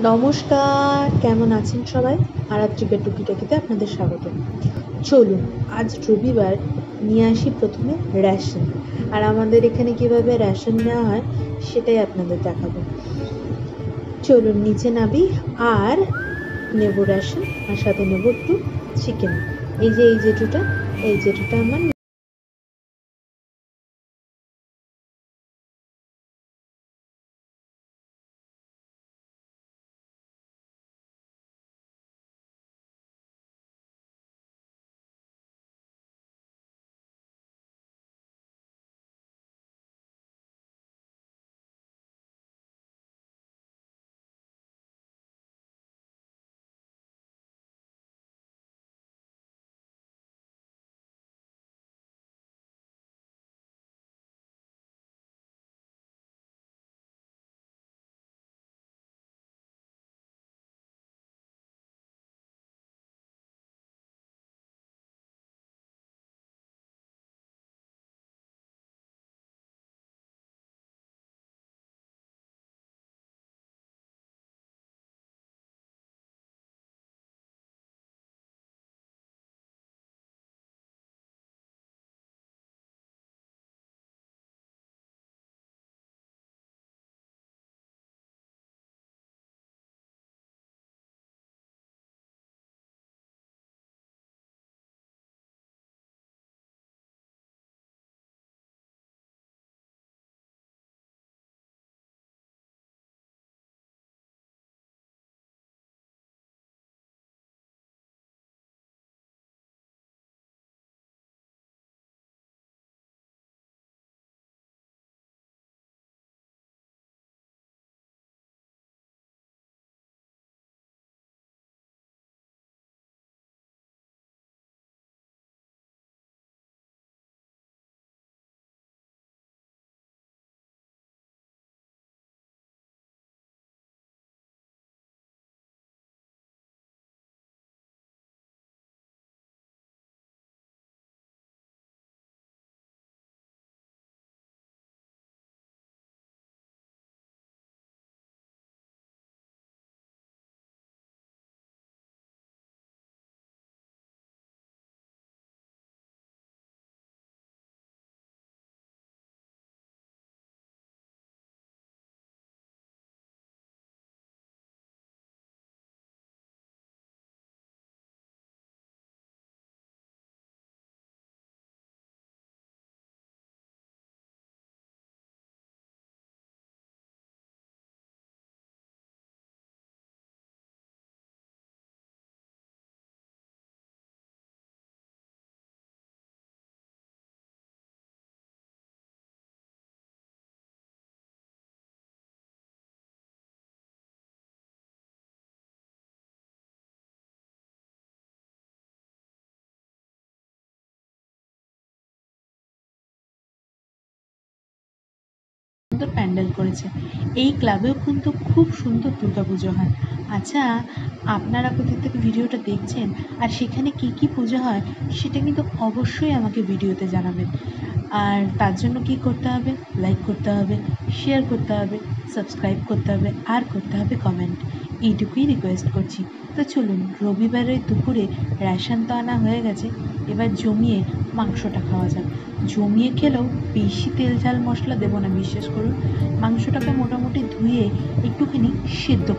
নমস্কার, কেমন আছেন সবাই? আরাত্রিকার টুকিটাকিতে আপনাদের স্বাগত। চলুন আজ রবিবার নিয়ে আসি প্রথমে রেশন। আর আমাদের এখানে কিভাবে রেশন নেওয়া হয় সেটাই আপনাদের দেখাবো। চলুন নিচে নামি আর নেব রেশন আর সাথে নেব একটু চিকেন। এই জেঠুটা আমার সুন্দর প্যান্ডেল করেছে। এই ক্লাবেও কিন্তু খুব সুন্দর দুর্গাপুজো হয়। আচ্ছা, আপনারা কোথা থেকে ভিডিওটা দেখছেন আর সেখানে কি কি পুজো হয় সেটা কিন্তু অবশ্যই আমাকে ভিডিওতে জানাবেন। আর তার জন্য কি করতে হবে? লাইক করতে হবে, শেয়ার করতে হবে, সাবস্ক্রাইব করতে হবে আর করতে হবে কমেন্ট। এইটুকুই রিকোয়েস্ট করছি। তো চলুন, রবিবারের দুপুরে রেশন তো আনা হয়ে গেছে, এবার জমিয়ে মাংসটা খাওয়া যাক। জমিয়ে খেলেও বেশি তেল ঝাল মশলা দেবো না, বিশ্বাস করুন। মাংসটাকে মোটামুটি ধুয়ে একটুখানি সেদ্ধ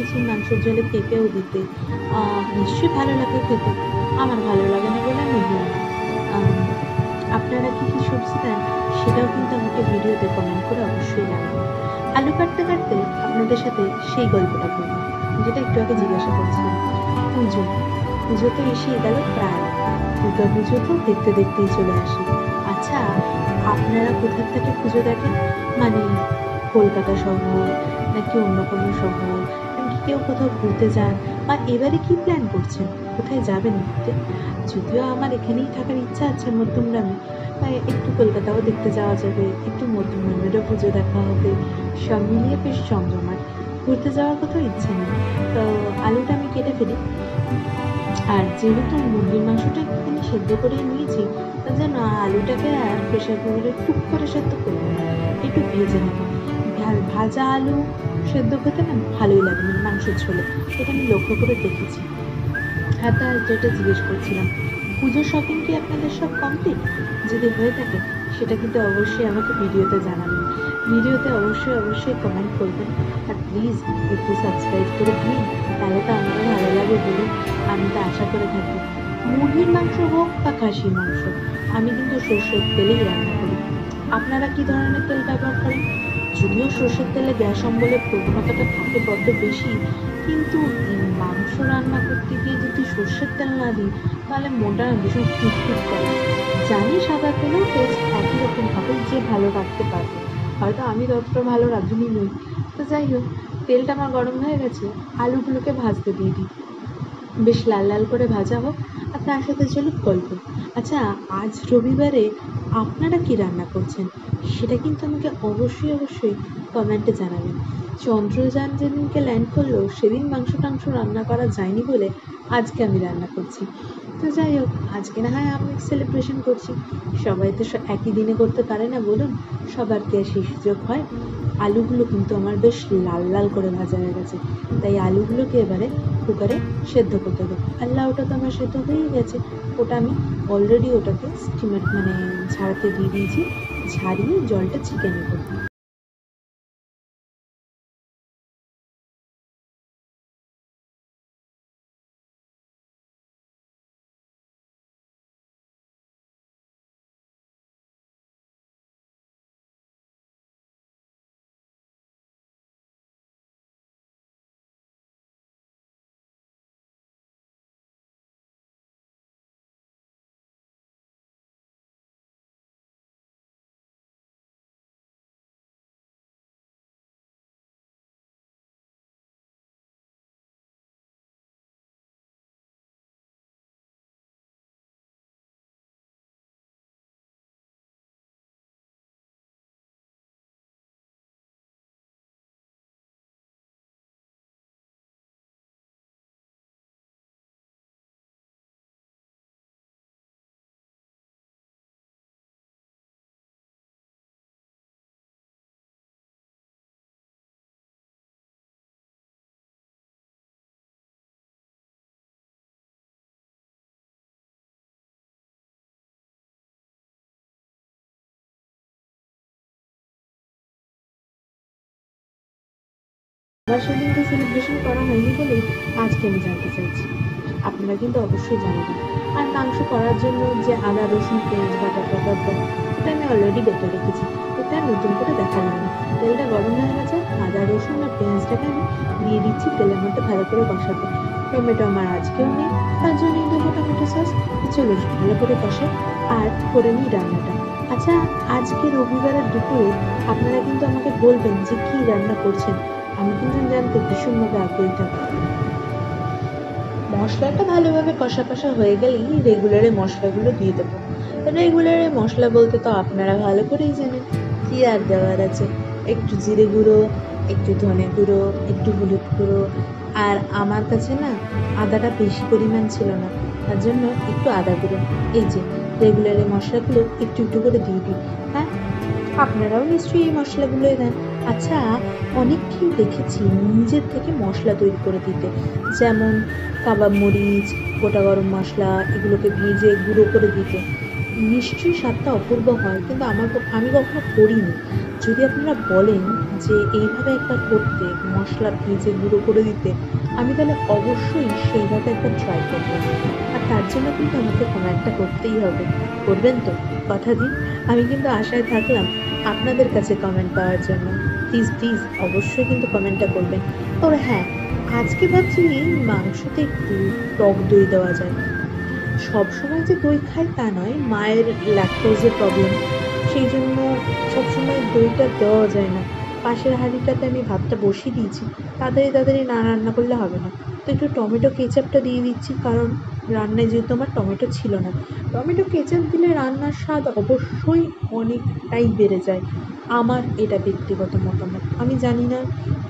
দেখেছি মাংসের ঝোলে পেঁপেও দিতে। নিশ্চয়ই ভালো লাগে খেতে। আমার ভালো লাগে না বলে আমি দিই না। আপনারা কী কী সবজি দেন সেটাও কিন্তু আমাকে ভিডিওতে কমেন্ট করে অবশ্যই জানাবেন। আলু কাটতে কাটতে আপনাদের সাথে সেই গল্পটা বলবো, যেটা একটু আগে জিজ্ঞাসা করছিলাম। পুজো পুজো তো এসেই গেল প্রায়। দুর্গা পুজো তো দেখতে দেখতেই চলে আসি। আচ্ছা, আপনারা কোথা থেকে পুজো দেখেন? মানে কলকাতা শহর, নাকি অন্য কোনো শহর, নাকি কেউ কোথাও ঘুরতে যান, বা এবারে কি প্ল্যান করছেন, কোথায় যাবেন ঘুরতে? যদিও আমার এখানেই থাকার ইচ্ছা আছে মধ্যমগ্রামে, তাই একটু কলকাতাও দেখতে যাওয়া যাবে, একটু মধ্যমগ্রামেরও পুজো দেখা হবে, সব মিলিয়ে বেশ জমজমাট। ঘুরতে যাওয়ার কোথাও ইচ্ছে নেই। তো আলুটা আমি কেটে ফেলি। আর যেহেতু মুরগির মাংসটা একটুখানি সেদ্ধ করে নিয়েছি, তার জন্য আলুটাকে আর প্রেশার কুকারে টুক করে সেদ্ধ করবো না, একটু ভেজে নেবো। ভাজা আলু সেদ্ধ খেতে না ভালোই লাগে, মানে মাংসের ঝোলে। এটা আমি লক্ষ্য করে দেখেছি। হ্যাঁ, তা যেটা জিজ্ঞেস করছিলাম, পুজোর শপিং কি আপনাদের সব কমপ্লিট? যদি হয়ে থাকে সেটা কিন্তু অবশ্যই আমাকে ভিডিওতে জানাবেন। ভিডিওতে অবশ্যই কমেন্ট করবেন। আর প্লিজ একটু সাবস্ক্রাইব করে দিন, তাহলে তো আমারও ভালো লাগে বলে আমি তো আশা করে থাকি। মুরগির মাংস হোক বা খাসির মাংস, আমি কিন্তু সর্ষের তেলেই রান্না করি। আপনারা কি ধরনের তেল ব্যবহার করেন? যদিও সর্ষের তেলে গ্যাস অম্বলের প্রবণতাটা থাকে বড্ড বেশি, কিন্তু মাংস রান্না করতে গিয়ে যদি সর্ষের তেল না দিই তাহলে মনটা ভীষণ ফুটফুট করে। জানি সাদা তেলেও টেস্ট একই রকম হবে, যে ভালো রাখতে পারবে। হয়তো আমি ততটা ভালো রাঁধুনি নই। তো যাই হোক, তেলটা আমার গরম হয়ে গেছে, আলুগুলোকে ভাজতে দিয়ে দিই। বেশ লাল লাল করে ভাজা হোক, আর তার সাথে চলুক গল্প। আচ্ছা, আজ রবিবারে আপনারা কি রান্না করছেন সেটা কিন্তু আমাকে অবশ্যই কমেন্টে জানাবেন। চন্দ্রযান যেদিনকে ল্যান্ড করলো সেদিন মাংস টাংস রান্না করা যায়নি বলে আজকে আমি রান্না করছি। তো যাই হোক, আজকে না হয় আমি সেলিব্রেশন করছি। সবাই তো একই দিনে করতে পারে না বলুন, সবার কি আর সেই সুযোগ হয়? আলুগুলো কিন্তু আমার বেশ লাল লাল করে ভাজা হয়ে গেছে, তাই আলুগুলোকে এবারে কুকারে সেদ্ধ করতে দেবো। আর লাউটা তো আমার সেদ্ধ হয়েই গেছে, ওটা আমি অলরেডি ওটাকে স্টিমার মানে ঝাড়াতে দিয়ে দিয়েছি, ঝাড়িয়ে জলটা ছেঁকে নেব। আবার সেদিনকে সেলিব্রেশন করা হয়নি বলেই আজকে আমি জানতে চাইছি। আপনারা কিন্তু অবশ্যই জানাবেন। আর মাংস করার জন্য যে আদা রসুন পেঁয়াজ বাটাটা দরকার, এটা আমি অলরেডি বেটে রেখেছি, এটা নতুন করে দেখালাম না। তেলটা গরম হয়ে গেছে, আদা রসুন আর পেঁয়াজটাকে আমি দিয়ে দিচ্ছি তেলের মধ্যে ভালো করে কষাতে। টমেটো আমার আজকেও নেই, তার জন্যই দেবো টমেটো সস। চলুন ভালো করে কষে আর করে নিই রান্নাটা। আচ্ছা, আজকে রবিবারের দুপুরে আপনারা কিন্তু আমাকে বলবেন যে কী রান্না করছেন, আমি কিন্তু জানতে ভীষণভাবে আগ্রহী থাকি। মশলাটা ভালোভাবে কষা কষা হয়ে গেলেই রেগুলারে মশলাগুলো দিয়ে দেবো। রেগুলারে মশলা বলতে তো আপনারা ভালো করেই জানেন কী আর দেওয়ার আছে। একটু জিরে গুঁড়ো, একটু ধনে গুঁড়ো, একটু হলুদ গুঁড়ো। আর আমার কাছে না আদাটা বেশি পরিমাণ ছিল না, তার জন্য একটু আদা গুঁড়ো। এই যে রেগুলারে মশলাগুলো একটু একটু করে দিয়ে দিই। হ্যাঁ, আপনারাও নিশ্চয়ই এই মশলাগুলোই দেন। আচ্ছা, অনেককেই দেখেছি নিজের থেকে মশলা তৈরি করে দিতে, যেমন কাবাব মরিচ, গোটা গরম মশলা, এগুলোকে ভেজে গুঁড়ো করে দিতে। নিশ্চয়ই স্বাদটা অপূর্ব হয়, কিন্তু আমি কখনো করিনি। যদি আপনারা বলেন যে এইভাবে একবার করতে, মশলা ভেজে গুঁড়ো করে দিতে, আমি তাহলে অবশ্যই সেইভাবে একবার ট্রাই করবো। আর তার জন্য কিন্তু আমাকে কমেন্টটা করতেই হবে। করবেন তো? কথা দিন। আমি কিন্তু আশায় থাকলাম আপনাদের কাছে কমেন্ট পাওয়ার জন্য। প্লিজ প্লিজ অবশ্যই কিন্তু কমেন্টটা করবেন। তবে হ্যাঁ, আজকে ভাবছি মাংসতে একটু টক দই দেওয়া যায়। সবসময় যে দই খাই তা নয়, মায়ের ল্যাকটোজের প্রবলেম, সেই জন্য সবসময় দইটা দেওয়া যায় না। পাশের হাঁড়িটাতে আমি ভাতটা বসিয়ে দিয়েছি, তাড়াতাড়ি তাড়াতাড়ি না রান্না করলে হবে না, তো একটু টমেটো কেচাপটা দিয়ে দিচ্ছি, কারণ রান্নায় যেহেতু আমার টমেটো ছিল না। টমেটো কেচাপ দিলে রান্নার স্বাদ অবশ্যই অনেকটাই বেড়ে যায়। আমার এটা ব্যক্তিগত মতামত, আমি জানি না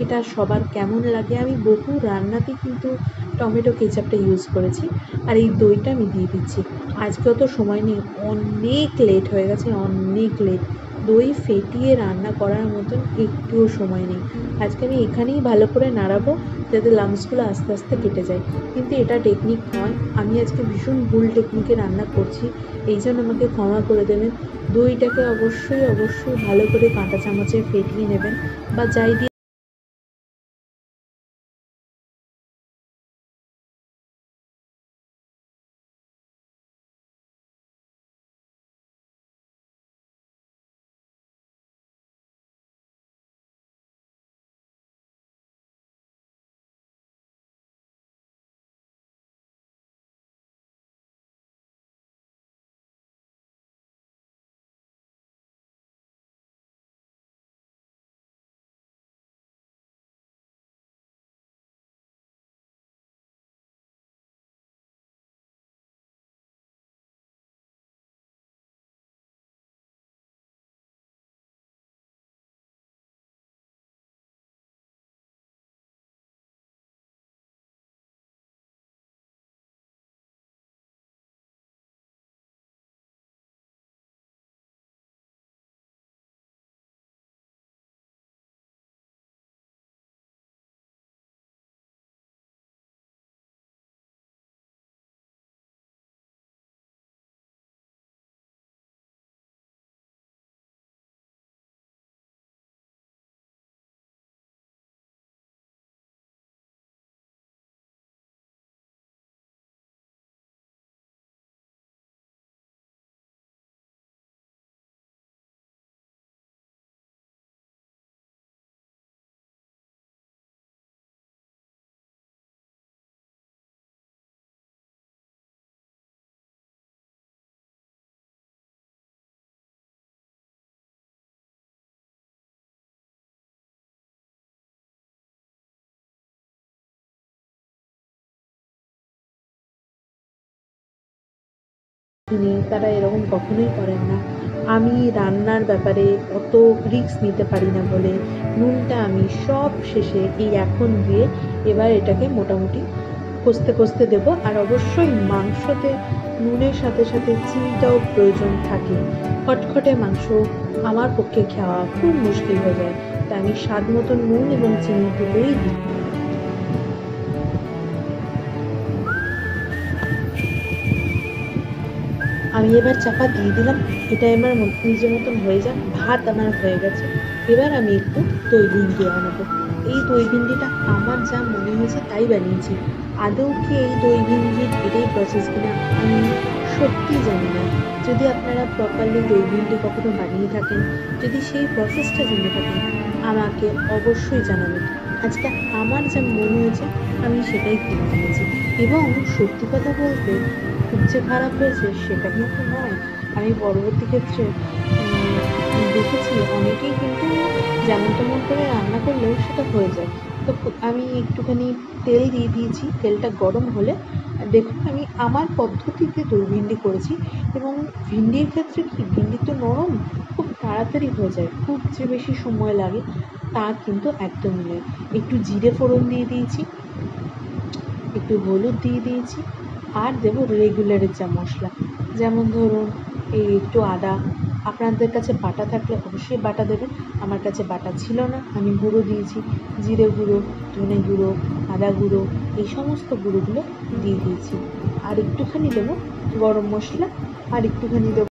এটা সবার কেমন লাগে। আমি বহু রান্নাতেই কিন্তু টমেটো কেচাপটা ইউজ করেছি। আর এই দইটা আমি দিয়ে দিচ্ছি। আজকেও তো সময় নেই, অনেক লেট হয়ে গেছে, অনেক লেট। দই ফেটিয়ে রান্না করার মতন একটুও সময় নেই। আজকে আমি এখানেই ভালো করে নাড়াবো, যাতে লাম্পসগুলো আস্তে আস্তে কেটে যায়। কিন্তু এটা টেকনিক নয়, আমি আজকে ভীষণ ভুল টেকনিকে রান্না করছি, এই জন্য আমাকে ক্ষমা করে দেবেন। দইটাকে অবশ্যই অবশ্যই ভালো করে কাঁটা চামচে ফেটিয়ে নেবেন, বা যাই দিয়ে তারা এরকম কখনোই করেন না। আমি রান্নার ব্যাপারে অত রিস্ক নিতে পারি না বলে নুনটা আমি সব শেষে এই এখন দিয়ে এবার এটাকে মোটামুটি কষতে কষতে দেবো। আর অবশ্যই মাংসতে নুনের সাথে সাথে চিনিটাও প্রয়োজন থাকে। খটখটে মাংস আমার পক্ষে খাওয়া খুব মুশকিল হয়ে যায়, তাই আমি স্বাদ মতন নুন এবং চিনি দুটোই দিই। আমি এবার চাপা দিয়ে দিলাম, এটা আমার নিজের মতন হয়ে যাক। ভাত আমার হয়ে গেছে, এবার আমি একটু দই ভিন্ডি বানাবো। এই দই ভিন্ডিটা আমার যা মনে হয়েছে তাই বানিয়েছি। আদৌ কি এই দই ভিন্ডির এটাই প্রসেস কিনা আমি সত্যি জানি না। যদি আপনারা প্রপারলি দই ভিন্ডি কখনো বানিয়ে থাকেন, যদি সেই প্রসেসটা জেনে থাকেন, আমাকে অবশ্যই জানাবেন। আজকে আমার যা মনে হয়েছে আমি সেটাই করে ফেলেছি। এবং সত্যি কথা বলতে খুব যে খারাপ হয়েছে সেটা কিন্তু নয়। আমি পরবর্তী ক্ষেত্রে দেখেছি অনেকেই কিন্তু যেমন তেমন করে রান্না করলেও সেটা হয়ে যায়। তো আমি একটুখানি তেল দিয়ে দিয়েছি, তেলটা গরম হলে দেখুন আমি আমার পদ্ধতিতে দই ভিন্ডি করেছি। এবং ভিন্ডির ক্ষেত্রে কি, ভিন্ডি তো নরম, খুব তাড়াতাড়ি হয়ে যায়, খুব যে বেশি সময় লাগে তা কিন্তু একদমই নয়। একটু জিরে ফোড়ন দিয়ে দিয়েছি, একটু হলুদ দিয়ে দিয়েছি, আর দেবো রেগুলারের যা মশলা, যেমন ধরুন এই একটু আদা, আপনাদের কাছে বাটা থাকলে অবশ্যই বাটা দেবেন। আমার কাছে বাটা ছিল না, আমি গুঁড়ো দিয়েছি, জিরে গুঁড়ো, ধনে গুঁড়ো, আদা গুঁড়ো, এই সমস্ত গুঁড়োগুলো দিয়ে দিয়েছি। আর একটুখানি দেবো গরম মশলা, আর একটুখানি দেবো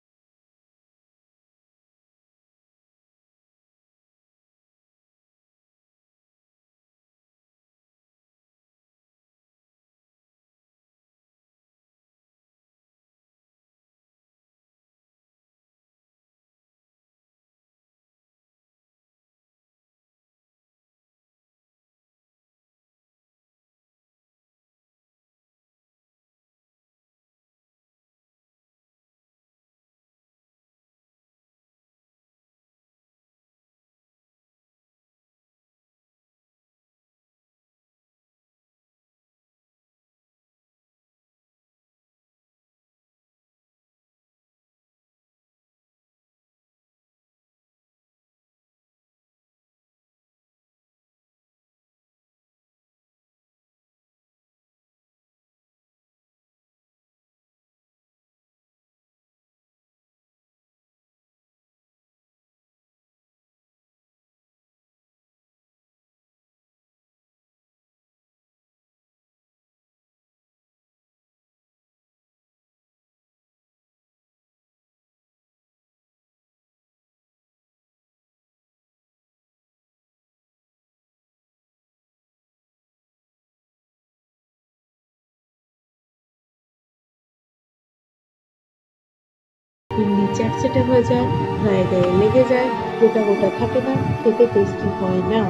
এমনি চ্যাটচ্যাটে হয়ে যায়, গায়ে গায়ে লেগে যায়, গোটা গোটা থাকে না, খেতে টেস্টি হয় না।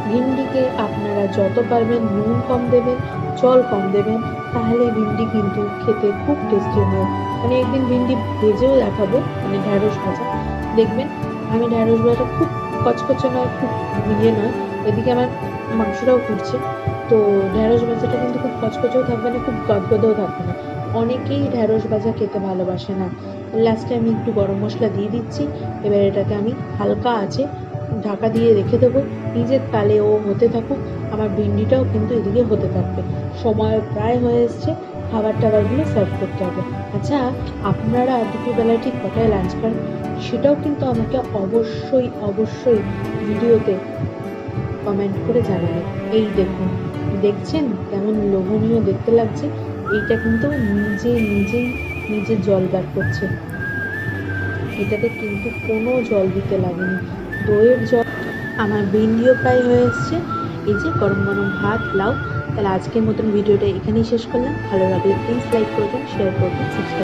ভিন্ডিকে আপনারা যত পারবেন নুন কম দেবেন, জল কম দেবেন, তাহলে ভিন্ডি কিন্তু খেতে খুব টেস্টি হয়। মানে একদিন ভিন্ডি ভেজেও দেখাবো, মানে ঢ্যাঁড়স ভাজা। দেখবেন আমি ঢ্যাঁড়স ভাজা খুব কচকচে নয়, খুব ইয়ে নয়, এদিকে আমার মাংসটাও ফুটছে। তো ঢ্যাঁড়স ভাজাটা কিন্তু খুব কচকচেও থাকবে না, খুব গদগদেও থাকবে না। অনেকেই ঢ্যাঁড়স ভাজা খেতে ভালোবাসে না। লাস্টে আমি একটু গরম মশলা দিয়ে দিচ্ছি। এবার এটাকে আমি হালকা আছে ঢাকা দিয়ে রেখে দেবো, নিজের তালে ও হতে থাকুক, আমার ভিন্ডিটাও কিন্তু এদিকে হতে থাকবে। সময় প্রায় হয়ে এসছে, খাবার টাবারগুলো সার্ভ করতে হবে। আচ্ছা, আপনারা দুপুরবেলায় ঠিক কটায় লাঞ্চ করেন সেটাও কিন্তু আমাকে অবশ্যই অবশ্যই ভিডিওতে কমেন্ট করে জানাবেন। এই দেখুন, দেখছেন কেমন লোভনীয় দেখতে লাগছে? এইটা কিন্তু নিজে জল বার করছে, এটাতে কিন্তু কোনো জল দিতে লাগেনি, দইয়ের জল। আমার ভিন্ডিও প্রায় হয়ে এসছে। এই যে গরম গরম ভাত, লাউ। তাহলে আজকের মতন ভিডিওটা এখানেই শেষ করলাম। ভালো লাগলে প্লিজ লাইক করবেন, শেয়ার করবেন, সাবস্ক্রাইব